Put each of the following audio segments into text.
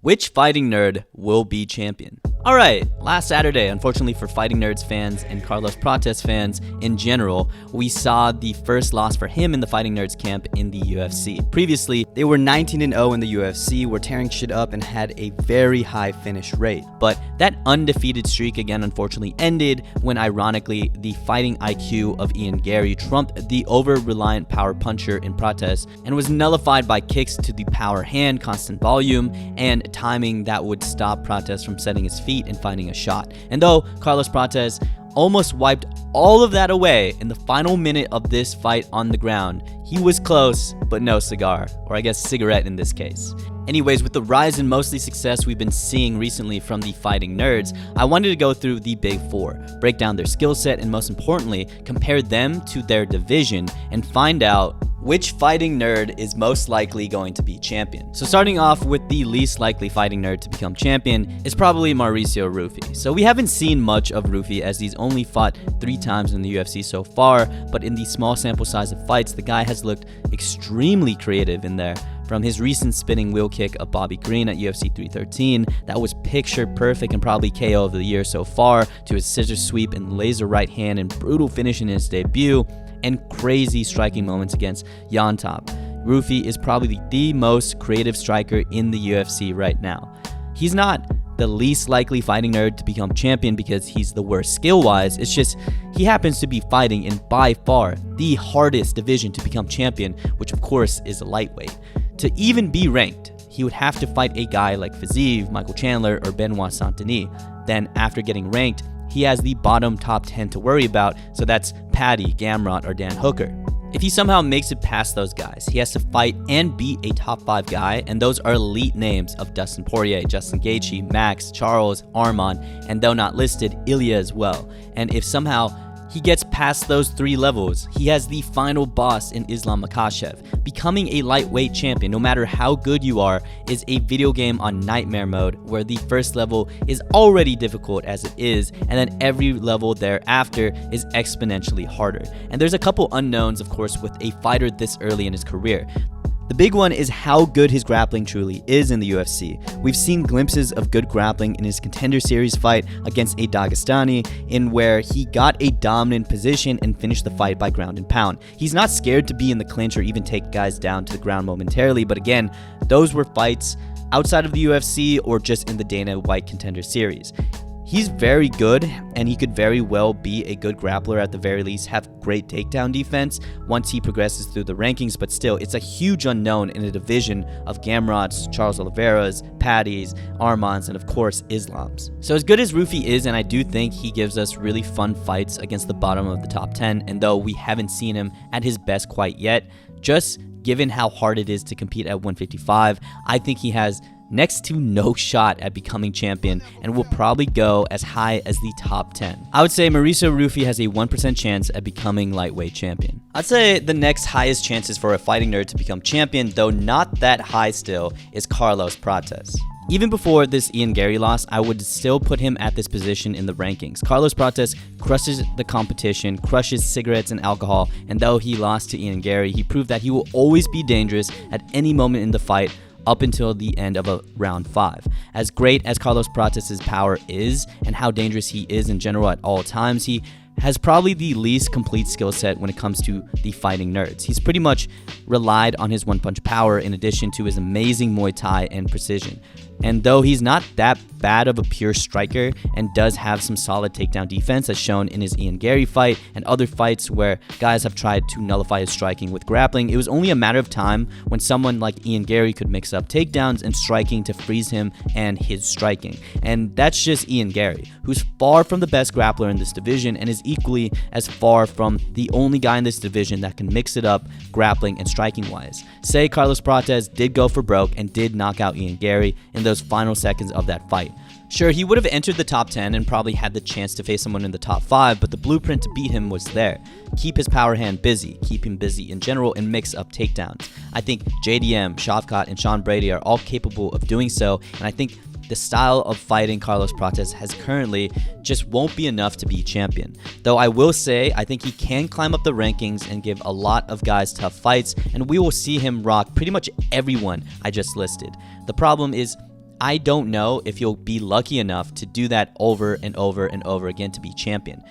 Which fighting nerd will be champion? Alright, last Saturday, unfortunately for Fighting Nerds fans and Carlos Prates fans in general, we saw the first loss for him in the Fighting Nerds camp in the UFC. Previously, they were 19-0 in the UFC, were tearing shit up and had a very high finish rate. But that undefeated streak again unfortunately ended when ironically the fighting IQ of Ian Garry trumped the over-reliant power puncher in Prates and was nullified by kicks to the power hand, constant volume, and timing that would stop Prates from setting his feet and finding a shot. And though Carlos Prates almost wiped all of that away in the final minute of this fight on the ground, he was close, but no cigar, or I guess cigarette in this case. Anyways, with the rise in mostly success we've been seeing recently from the Fighting Nerds, I wanted to go through the Big Four, break down their skill set, and most importantly, compare them to their division and find out which fighting nerd is most likely going to be champion. So starting off with the least likely fighting nerd to become champion is probably Mauricio Ruffy. So we haven't seen much of Ruffy as he's only fought 3 times in the UFC so far, but in the small sample size of fights, the guy has looked extremely creative in there. From his recent spinning wheel kick of Bobby Green at UFC 313, that was picture perfect and probably KO of the year so far, to his scissor sweep and laser right hand and brutal finish in his debut, and crazy striking moments against Yontop. Ruffy is probably the most creative striker in the UFC right now. He's not the least likely fighting nerd to become champion because he's the worst skill-wise. It's just he happens to be fighting in by far the hardest division to become champion, which of course is a lightweight. To even be ranked, he would have to fight a guy like Fiziev, Michael Chandler, or Benoit Saint-Denis. Then after getting ranked, he has the bottom top 10 to worry about, so that's Paddy, Gamrot, or Dan Hooker. If he somehow makes it past those guys, he has to fight and beat a top 5 guy, and those are elite names of Dustin Poirier, Justin Gaethje, Max, Charles, Arman, and though not listed, Ilya as well. And if somehow he gets past those 3 levels, he has the final boss in Islam Makhachev. Becoming a lightweight champion, no matter how good you are, is a video game on nightmare mode where the first level is already difficult as it is, and then every level thereafter is exponentially harder. And there's a couple unknowns, of course, with a fighter this early in his career. The big one is how good his grappling truly is in the UFC. We've seen glimpses of good grappling in his Contender Series fight against a Dagestani, in where he got a dominant position and finished the fight by ground and pound. He's not scared to be in the clinch or even take guys down to the ground momentarily, but again, those were fights outside of the UFC or just in the Dana White Contender Series. He's very good, and he could very well be a good grappler, at the very least have great takedown defense once he progresses through the rankings, but still, it's a huge unknown in a division of Gamrots, Charles Oliveira's, Paddy's, Arman's, and of course, Islam's. So as good as Ruffy is, and I do think he gives us really fun fights against the bottom of the top 10, and though we haven't seen him at his best quite yet, just given how hard it is to compete at 155, I think he has next to no shot at becoming champion and will probably go as high as the top 10. I would say Mauricio Ruffy has a 1% chance at becoming lightweight champion. I'd say the next highest chances for a fighting nerd to become champion, though not that high still, is Carlos Prates. Even before this Ian Garry loss, I would still put him at this position in the rankings. Carlos Prates crushes the competition, crushes cigarettes and alcohol, and though he lost to Ian Garry, he proved that he will always be dangerous at any moment in the fight, up until the end of a round 5. As great as Carlos Prates' power is, and how dangerous he is in general at all times, he has probably the least complete skill set when it comes to the fighting nerds. He's pretty much relied on his one-punch power in addition to his amazing Muay Thai and precision. And though he's not that bad of a pure striker and does have some solid takedown defense as shown in his Ian Garry fight and other fights where guys have tried to nullify his striking with grappling, it was only a matter of time when someone like Ian Garry could mix up takedowns and striking to freeze him and his striking. And that's just Ian Garry, who's far from the best grappler in this division and is equally as far from the only guy in this division that can mix it up grappling and striking wise. Say Carlos Prates did go for broke and did knock out Ian Garry in those final seconds of that fight. Sure, he would have entered the top 10 and probably had the chance to face someone in the top 5, but the blueprint to beat him was there. Keep his power hand busy, keep him busy in general, and mix up takedowns. I think JDM, Shavkat, and Sean Brady are all capable of doing so, and I think the style of fighting Carlos Prates has currently just won't be enough to be champion. Though I will say, I think he can climb up the rankings and give a lot of guys tough fights, and we will see him rock pretty much everyone I just listed. The problem is, I don't know if he'll be lucky enough to do that over and over and over again to be champion.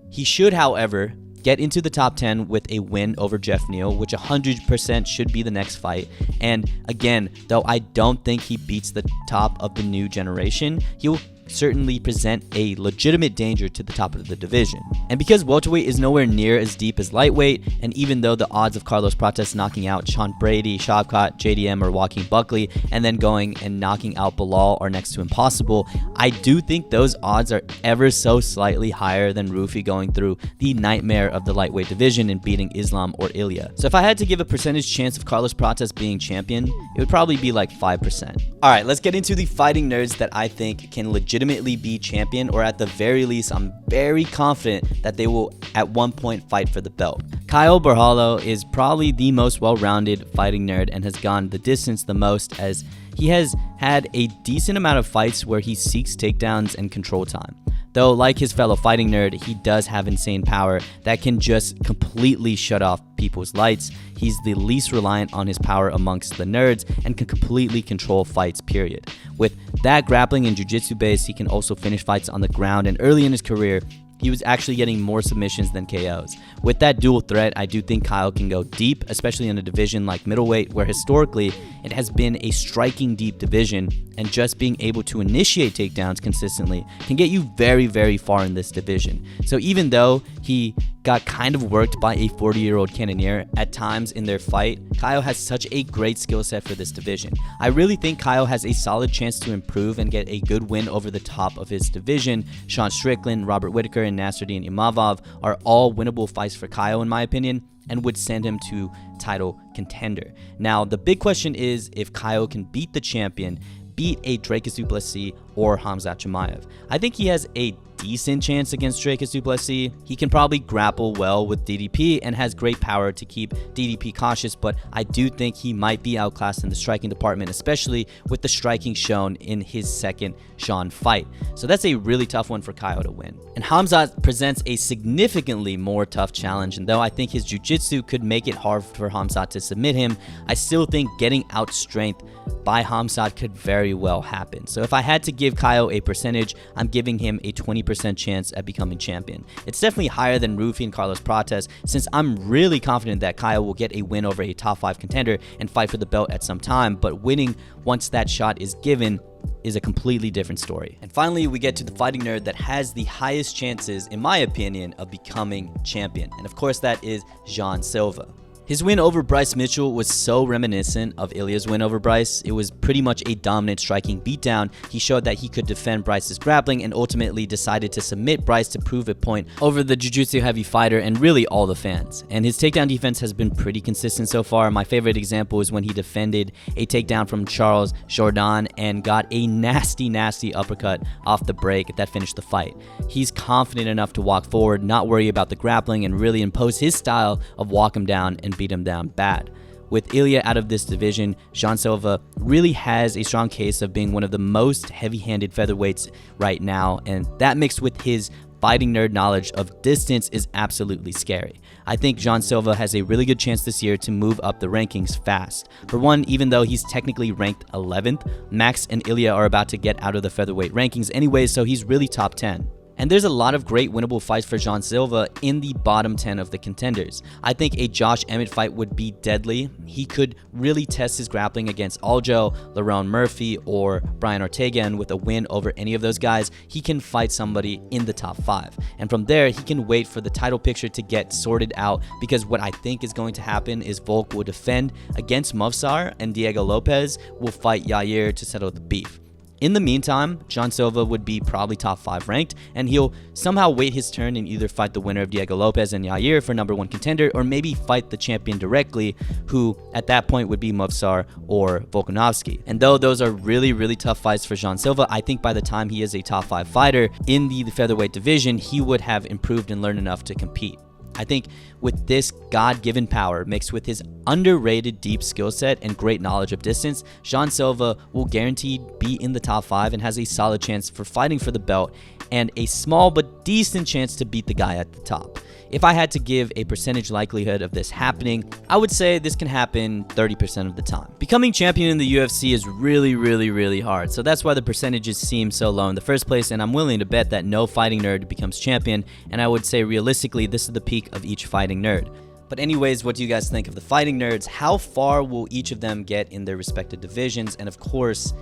He should, however, get into the top 10 with a win over Jeff Neal, which 100% should be the next fight. And again, though I don't think he beats the top of the new generation, he'll certainly present a legitimate danger to the top of the division. And because welterweight is nowhere near as deep as lightweight, and even though the odds of Carlos Prates knocking out Sean Brady, Shavkat, JDM, or Joaquin Buckley, and then going and knocking out Bilal are next to impossible, I do think those odds are ever so slightly higher than Ruffy going through the nightmare of the lightweight division and beating Islam or Ilya. So if I had to give a percentage chance of Carlos Prates being champion, it would probably be like 5%. Alright, let's get into the fighting nerds that I think can legitimately be champion, or at the very least, I'm very confident that they will at one point fight for the belt. Kyle Berhalo is probably the most well-rounded fighting nerd and has gone the distance the most, as he has had a decent amount of fights where he seeks takedowns and control time. Though, like his fellow fighting nerd, he does have insane power that can just completely shut off people's lights. He's the least reliant on his power amongst the nerds and can completely control fights, period. With that grappling and jiu-jitsu base, he can also finish fights on the ground, and early in his career, he was actually getting more submissions than KOs. With that dual threat, I do think Kyle can go deep, especially in a division like middleweight, where historically it has been a striking deep division, and just being able to initiate takedowns consistently can get you very, very far in this division. So even though he got kind of worked by a 40-year-old Cannonier at times in their fight, Kyle has such a great skill set for this division. I really think Kyle has a solid chance to improve and get a good win over the top of his division. Sean Strickland, Robert Whitaker, and Nasruddin Imavov are all winnable fights for Kyle, in my opinion, and would send him to title contender. Now, the big question is if Kyle can beat the champion, beat a Dricus du Plessis or Khamzat Chimaev. I think he has a decent chance against Dricus du Plessis. He can probably grapple well with DDP and has great power to keep DDP cautious, but I do think he might be outclassed in the striking department, especially with the striking shown in his second Sean fight. So that's a really tough one for Kyle to win. And Khamzat presents a significantly more tough challenge, and though I think his jiu-jitsu could make it hard for Khamzat to submit him, I still think getting outstrengthed by Khamzat could very well happen. So if I had to give Kyle a percentage, I'm giving him a 20% chance at becoming champion. It's definitely higher than Ruffy and Carlos Prates, since I'm really confident that Kyle will get a win over a top 5 contender and fight for the belt at some time, but winning once that shot is given is a completely different story. And finally, we get to the fighting nerd that has the highest chances, in my opinion, of becoming champion. And of course, that is Jean Silva. His win over Bryce Mitchell was so reminiscent of Ilya's win over Bryce. It was pretty much a dominant striking beatdown. He showed that he could defend Bryce's grappling and ultimately decided to submit Bryce to prove a point over the jiu-jitsu heavy fighter and really all the fans. And his takedown defense has been pretty consistent so far. My favorite example is when he defended a takedown from Charles Jourdain and got a nasty uppercut off the break that finished the fight. He's confident enough to walk forward, not worry about the grappling, and really impose his style of walk him down and beat him down bad. With Ilya out of this division, Jean Silva really has a strong case of being one of the most heavy-handed featherweights right now, and that mixed with his fighting nerd knowledge of distance is absolutely scary. I think Jean Silva has a really good chance this year to move up the rankings fast. For one, even though he's technically ranked 11th, Max and Ilya are about to get out of the featherweight rankings anyway, so he's really top 10. And there's a lot of great winnable fights for Jean Silva in the bottom 10 of the contenders. I think a Josh Emmett fight would be deadly. He could really test his grappling against Aljo, Lerone Murphy, or Brian Ortega, and with a win over any of those guys, he can fight somebody in the top 5. And from there, he can wait for the title picture to get sorted out, because what I think is going to happen is Volk will defend against Movsar and Diego Lopez will fight Yair to settle the beef. In the meantime, Jean Silva would be probably top 5 ranked, and he'll somehow wait his turn and either fight the winner of Diego Lopez and Yair for number 1 contender, or maybe fight the champion directly, who at that point would be Movsar or Volkanovski. And though those are really tough fights for Jean Silva, I think by the time he is a top 5 fighter in the featherweight division, he would have improved and learned enough to compete. I think with this God-given power mixed with his underrated deep skill set and great knowledge of distance, Jean Silva will guaranteed be in the top 5 and has a solid chance for fighting for the belt and a small but decent chance to beat the guy at the top. if I had to give a percentage likelihood of this happening, I would say this can happen 30% of the time. Becoming champion in the UFC is really hard, so that's why the percentages seem so low in the first place, and I'm willing to bet that no fighting nerd becomes champion, and I would say realistically this is the peak of each fighting nerd. But anyways, what do you guys think of the fighting nerds? How far will each of them get in their respective divisions? And of course,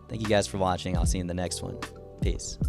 thank you guys for watching. I'll see you in the next one. Peace.